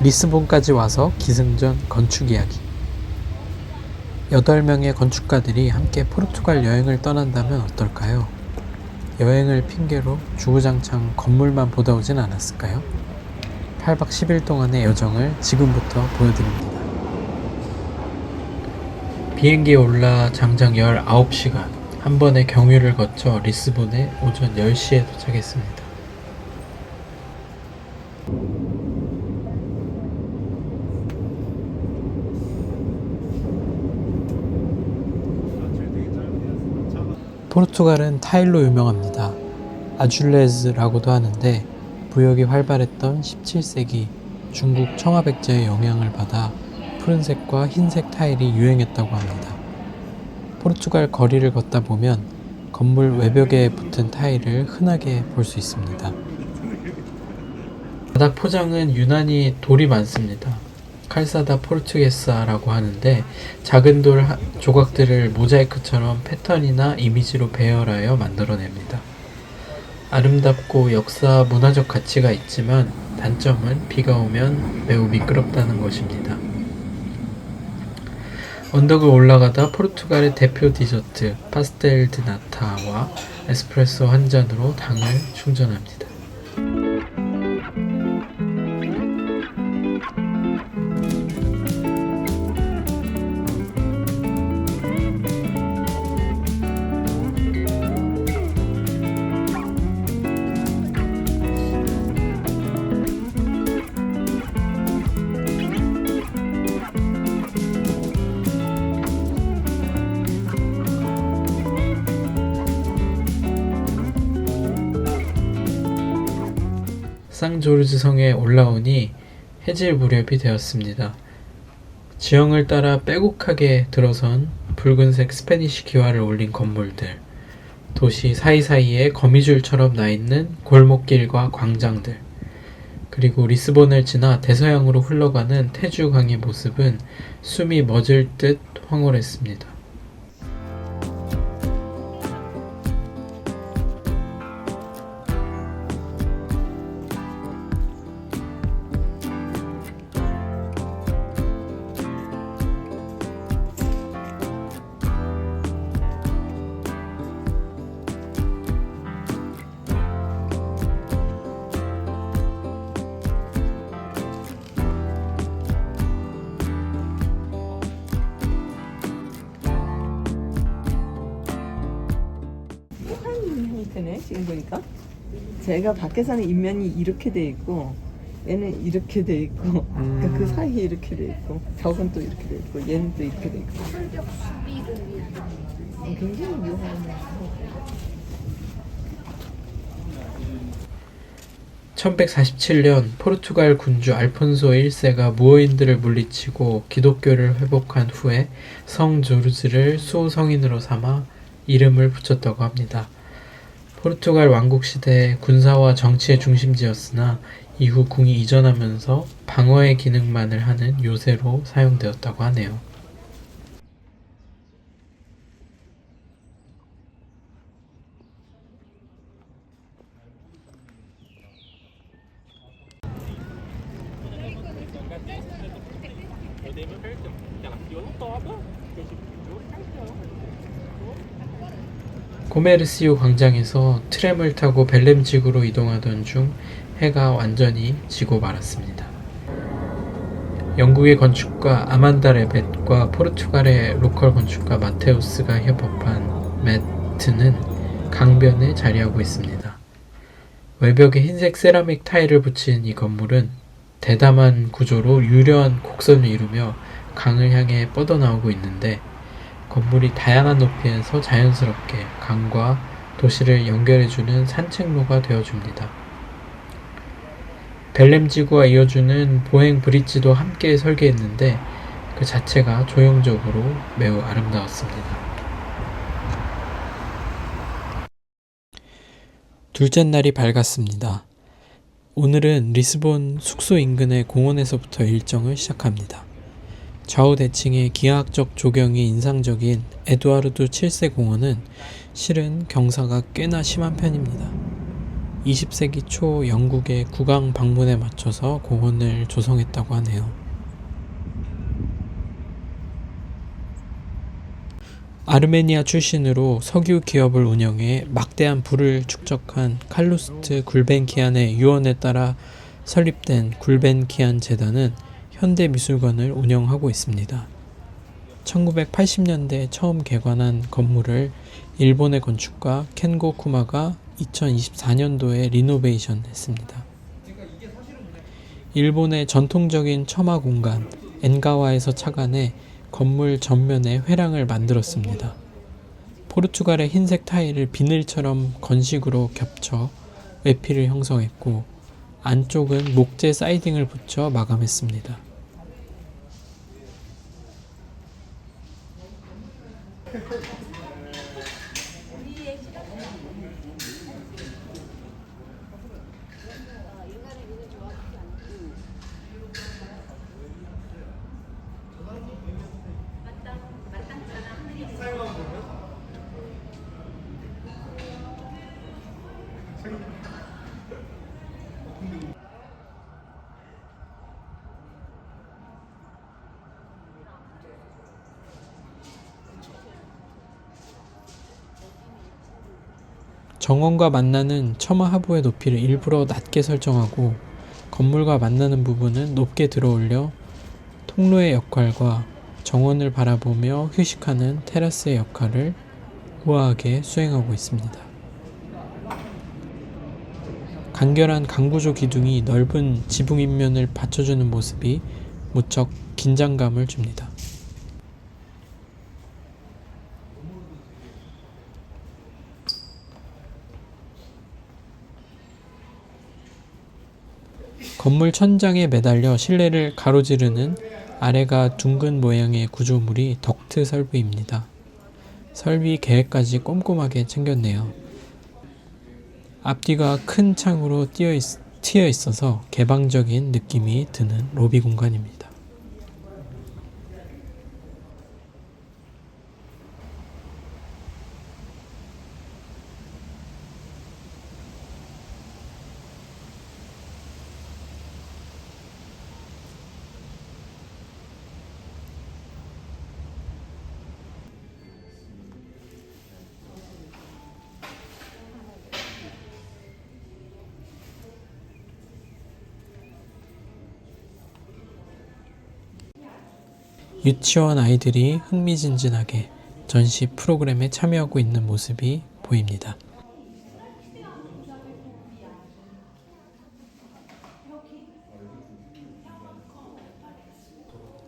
리스본까지 와서 기승전 건축 이야기. 8명의 건축가들이 함께 포르투갈 여행을 떠난다면 어떨까요? 여행을 핑계로 주구장창 건물만 보다 오진 않았을까요? 8박 10일 동안의 여정을 지금부터 보여드립니다. 비행기에 올라 장장 19시간, 한 번의 경유를 거쳐 리스본에 오전 10시에 도착했습니다. 포르투갈은 타일로 유명합니다. 아줄레즈라고도 하는데 부역이 활발했던 17세기 중국 청아백제의 영향을 받아 푸른색과 흰색 타일이 유행했다고 합니다. 포르투갈 거리를 걷다 보면 건물 외벽에 붙은 타일을 흔하게 볼 수 있습니다. 바닥 포장은 유난히 돌이 많습니다. 칼사다 포르투게사라고 하는데 작은 돌 조각들을 모자이크처럼 패턴이나 이미지로 배열하여 만들어냅니다. 아름답고 역사 문화적 가치가 있지만 단점은 비가 오면 매우 미끄럽다는 것입니다. 언덕을 올라가다 포르투갈의 대표 디저트 파스텔 드 나타와 에스프레소 한 잔으로 당을 충전합니다. 상조르즈 성에 올라오니 해질 무렵이 되었습니다. 지형을 따라 빼곡하게 들어선 붉은색 스페니쉬 기와를 올린 건물들, 도시 사이사이에 거미줄처럼 나있는 골목길과 광장들, 그리고 리스본을 지나 대서양으로 흘러가는 테주강의 모습은 숨이 멎을 듯 황홀했습니다. 형태네 지금 보니까. 제가 밖에서는 인면이 이렇게 돼 있고 얘는 이렇게 돼 있고 그러니까 그 사이에 이렇게 돼 있고 벽은 또 이렇게 돼 있고 얘는 또 이렇게 돼 있고 굉장히 묘한. 1147년 포르투갈 군주 알폰소 1세가 무어인들을 물리치고 기독교를 회복한 후에 성 조르즈를 수호 성인으로 삼아 이름을 붙였다고 합니다. 포르투갈 왕국 시대에 군사와 정치의 중심지였으나 이후 궁이 이전하면서 방어의 기능만을 하는 요새로 사용되었다고 하네요. 고메르시오 광장에서 트램을 타고 벨렘지구로 이동하던 중 해가 완전히 지고 말았습니다. 영국의 건축가 아만다 레벳과 포르투갈의 로컬 건축가 마테우스가 협업한 매트는 강변에 자리하고 있습니다. 외벽에 흰색 세라믹 타일을 붙인 이 건물은 대담한 구조로 유려한 곡선을 이루며 강을 향해 뻗어나오고 있는데 건물이 다양한 높이에서 자연스럽게 강과 도시를 연결해주는 산책로가 되어줍니다. 벨렘지구와 이어주는 보행 브릿지도 함께 설계했는데 그 자체가 조형적으로 매우 아름다웠습니다. 둘째 날이 밝았습니다. 오늘은 리스본 숙소 인근의 공원에서부터 일정을 시작합니다. 좌우 대칭의 기하학적 조경이 인상적인 에두아르도 7세 공원은 실은 경사가 꽤나 심한 편입니다. 20세기 초 영국의 국왕 방문에 맞춰서 공원을 조성했다고 하네요. 아르메니아 출신으로 석유 기업을 운영해 막대한 부를 축적한 칼루스트 굴벤키안의 유언에 따라 설립된 굴벤키안 재단은 현대미술관을 운영하고 있습니다. 1980년대 처음 개관한 건물을 일본의 건축가 켄고 쿠마가 2024년도에 리노베이션 했습니다. 일본의 전통적인 처마 공간 엔가와에서 착안해 건물 전면에 회랑을 만들었습니다. 포르투갈의 흰색 타일을 비늘처럼 건식으로 겹쳐 외피를 형성했고 안쪽은 목재 사이딩을 붙여 마감했습니다. 정원과 만나는 처마 하부의 높이를 일부러 낮게 설정하고 건물과 만나는 부분은 높게 들어올려 통로의 역할과 정원을 바라보며 휴식하는 테라스의 역할을 우아하게 수행하고 있습니다. 간결한 강구조 기둥이 넓은 지붕 인면을 받쳐주는 모습이 무척 긴장감을 줍니다. 건물 천장에 매달려 실내를 가로지르는 아래가 둥근 모양의 구조물이 덕트 설비입니다. 설비 계획까지 꼼꼼하게 챙겼네요. 앞뒤가 큰 창으로 트여 있어서 개방적인 느낌이 드는 로비 공간입니다. 유치원 아이들이 흥미진진하게 전시 프로그램에 참여하고 있는 모습이 보입니다.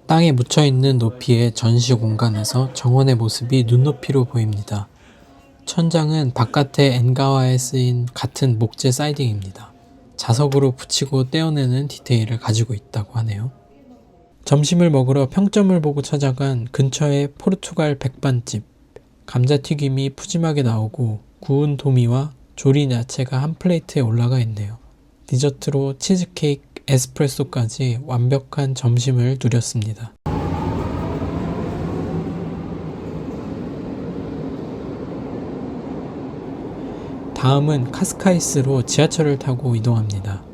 땅에 묻혀있는 높이의 전시 공간에서 정원의 모습이 눈높이로 보입니다. 천장은 바깥의 엔가와에 쓰인 같은 목재 사이딩입니다. 자석으로 붙이고 떼어내는 디테일을 가지고 있다고 하네요. 점심을 먹으러 평점을 보고 찾아간 근처의 포르투갈 백반집. 감자튀김이 푸짐하게 나오고 구운 도미와 조린 야채가 한 플레이트에 올라가 있네요. 디저트로 치즈케이크, 에스프레소까지 완벽한 점심을 누렸습니다. 다음은 카스카이스로 지하철을 타고 이동합니다.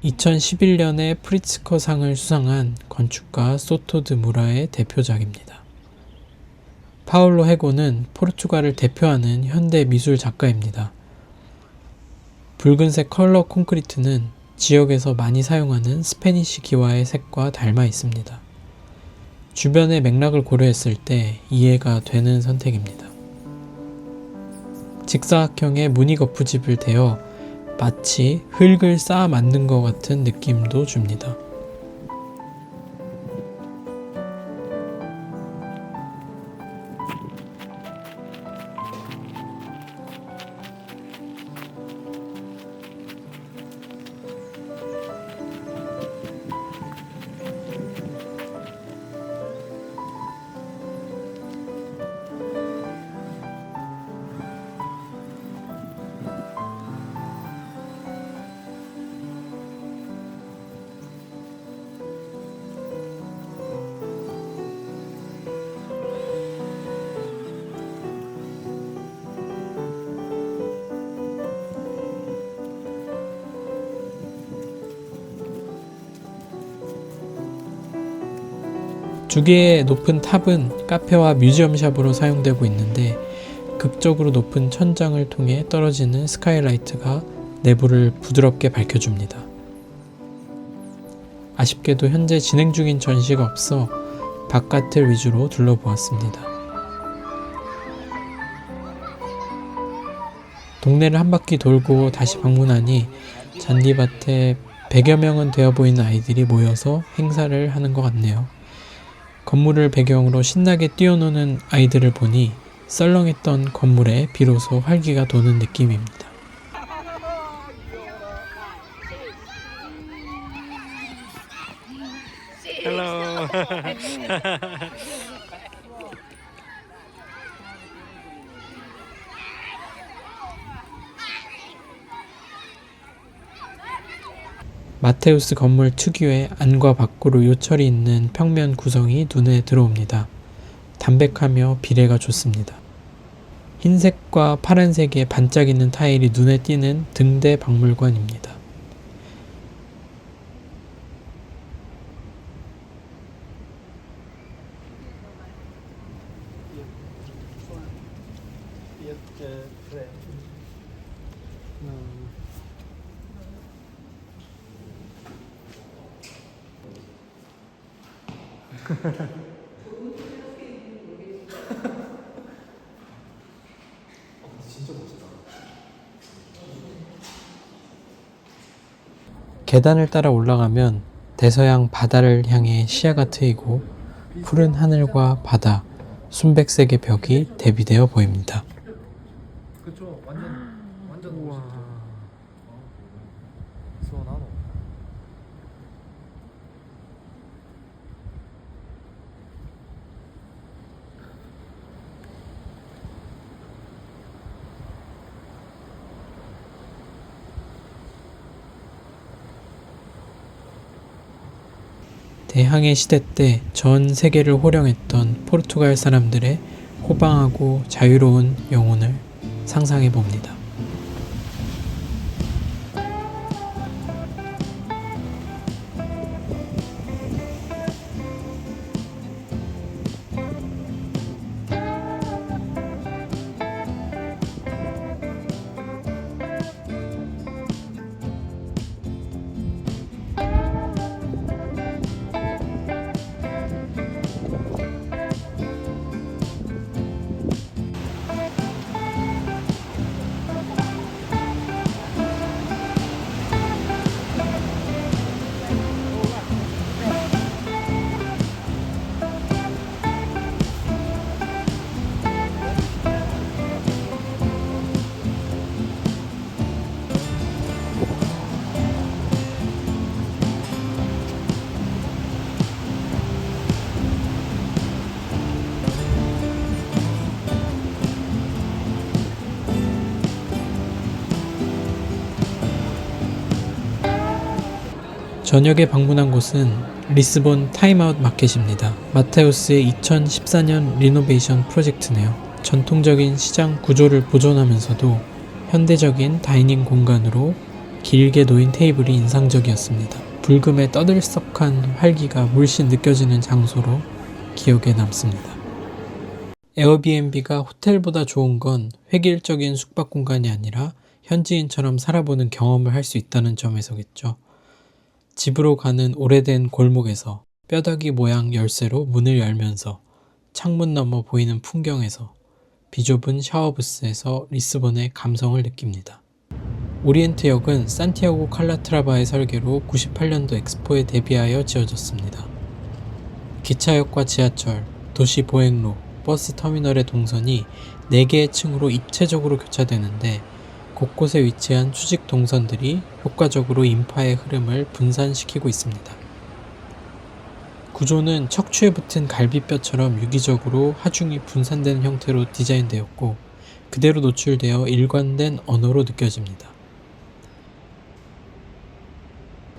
(2011년에) 프리츠커상을 수상한 건축가 소토 드 무라의 대표작입니다. 파울로 헤고는 포르투갈을 대표하는 현대 미술 작가입니다. 붉은색 컬러 콘크리트는 지역에서 많이 사용하는 스페니쉬 기와의 색과 닮아 있습니다. 주변의 맥락을 고려했을 때 이해가 되는 선택입니다. 직사각형의 무늬 거푸집을 대어 마치 흙을 쌓아 만든 것 같은 느낌도 줍니다. 두 개의 높은 탑은 카페와 뮤지엄샵으로 사용되고 있는데 극적으로 높은 천장을 통해 떨어지는 스카이라이트가 내부를 부드럽게 밝혀줍니다. 아쉽게도 현재 진행 중인 전시가 없어 바깥을 위주로 둘러보았습니다. 동네를 한 바퀴 돌고 다시 방문하니 잔디밭에 100여 명은 되어 보이는 아이들이 모여서 행사를 하는 것 같네요. 건물을 배경으로 신나게 뛰어노는 아이들을 보니 썰렁했던 건물에 비로소 활기가 도는 느낌입니다. Hello. 마테우스 건물 특유의 안과 밖으로 요철이 있는 평면 구성이 눈에 들어옵니다. 담백하며 비례가 좋습니다. 흰색과 파란색의 반짝이는 타일이 눈에 띄는 등대 박물관입니다. 계단을 따라 올라가면 대서양 바다를 향해 시야가 트이고 푸른 하늘과 바다, 순백색의 벽이 대비되어 보입니다. 그쵸. 완전 우와. 시원하노. 대항해 시대 때 전 세계를 호령했던 포르투갈 사람들의 호방하고 자유로운 영혼을 상상해 봅니다. 저녁에 방문한 곳은 리스본 타임아웃 마켓입니다. 마테우스의 2014년 리노베이션 프로젝트네요. 전통적인 시장 구조를 보존하면서도 현대적인 다이닝 공간으로 길게 놓인 테이블이 인상적이었습니다. 불금의 떠들썩한 활기가 물씬 느껴지는 장소로 기억에 남습니다. 에어비앤비가 호텔보다 좋은 건 획일적인 숙박 공간이 아니라 현지인처럼 살아보는 경험을 할 수 있다는 점에서겠죠. 집으로 가는 오래된 골목에서 뼈다귀 모양 열쇠로 문을 열면서 창문 너머 보이는 풍경에서 비좁은 샤워부스에서 리스본의 감성을 느낍니다. 오리엔트역은 산티아고 칼라트라바의 설계로 98년도 엑스포에 대비하여 지어졌습니다. 기차역과 지하철, 도시 보행로, 버스 터미널의 동선이 4개의 층으로 입체적으로 교차되는데 곳곳에 위치한 수직 동선들이 효과적으로 인파의 흐름을 분산시키고 있습니다. 구조는 척추에 붙은 갈비뼈처럼 유기적으로 하중이 분산되는 형태로 디자인되었고 그대로 노출되어 일관된 언어로 느껴집니다.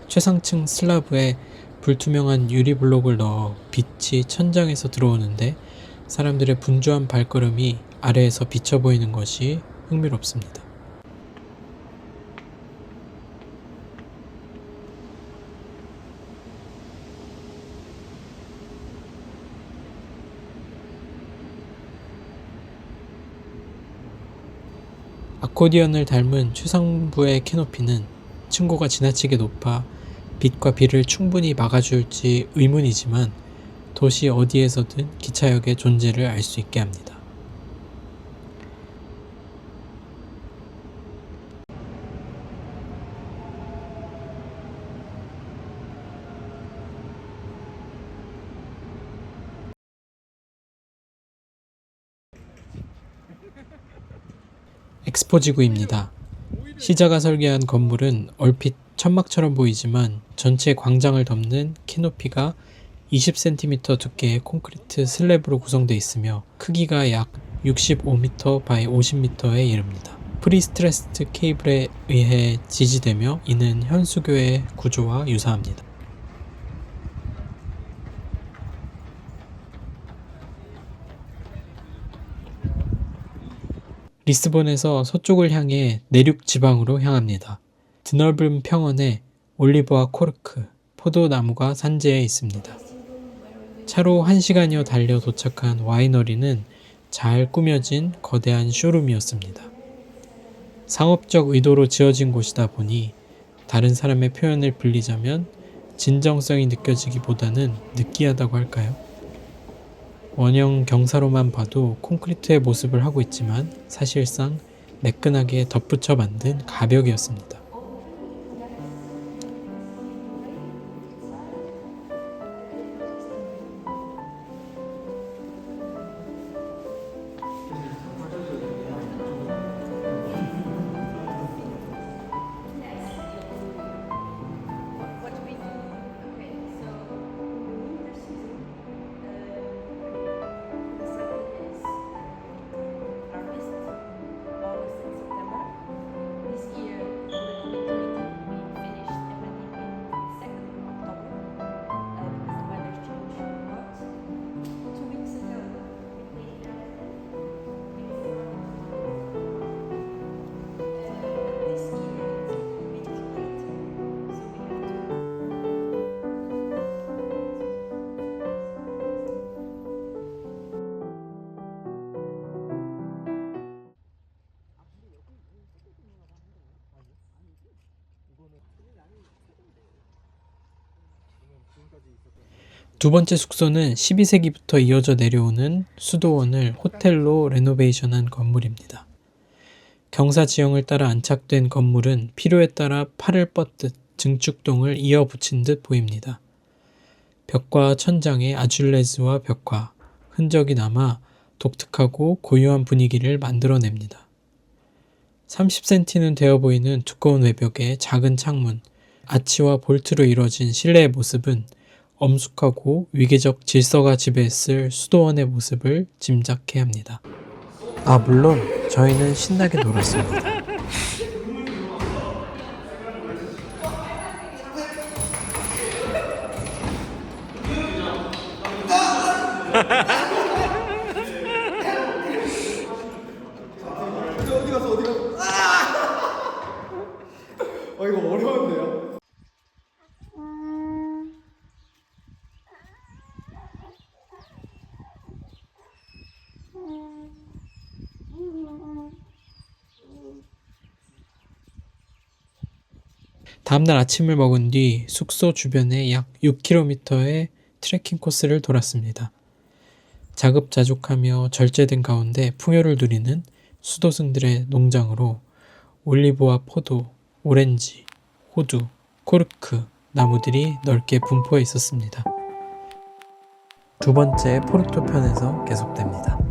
최상층 슬라브에 불투명한 유리 블록을 넣어 빛이 천장에서 들어오는데 사람들의 분주한 발걸음이 아래에서 비쳐 보이는 것이 흥미롭습니다. 아코디언을 닮은 최상부의 캐노피는 층고가 지나치게 높아 빛과 비를 충분히 막아줄지 의문이지만 도시 어디에서든 기차역의 존재를 알 수 있게 합니다. 엑스포지구입니다. 시자가 설계한 건물은 얼핏 천막처럼 보이지만 전체 광장을 덮는 캐노피가 20cm 두께의 콘크리트 슬랩으로 구성되어 있으며 크기가 약 65m by 50m에 이릅니다. 프리스트레스드 케이블에 의해 지지되며 이는 현수교의 구조와 유사합니다. 리스본에서 서쪽을 향해 내륙 지방으로 향합니다. 드넓은 평원에 올리브와 코르크, 포도나무가 산재해 있습니다. 차로 1시간여 달려 도착한 와이너리는 잘 꾸며진 거대한 쇼룸이었습니다. 상업적 의도로 지어진 곳이다 보니 다른 사람의 표현을 빌리자면 진정성이 느껴지기보다는 느끼하다고 할까요? 원형 경사로만 봐도 콘크리트의 모습을 하고 있지만 사실상 매끈하게 덧붙여 만든 가벽이었습니다. 두 번째 숙소는 12세기부터 이어져 내려오는 수도원을 호텔로 레노베이션한 건물입니다. 경사 지형을 따라 안착된 건물은 필요에 따라 팔을 뻗듯 증축동을 이어 붙인 듯 보입니다. 벽과 천장에 아줄레즈와 벽화, 흔적이 남아 독특하고 고유한 분위기를 만들어냅니다. 30cm는 되어 보이는 두꺼운 외벽에 작은 창문, 아치와 볼트로 이루어진 실내의 모습은 엄숙하고 위계적 질서가 지배했을 수도원의 모습을 짐작케 합니다. 물론 저희는 신나게 놀았습니다. 이거 어려운데요? 다음날 아침을 먹은 뒤 숙소 주변에 약 6km의 트레킹 코스를 돌았습니다. 자급자족하며 절제된 가운데 풍요를 누리는 수도승들의 농장으로 올리브와 포도, 오렌지, 호두, 코르크, 나무들이 넓게 분포해 있었습니다. 두 번째 포르토 편에서 계속됩니다.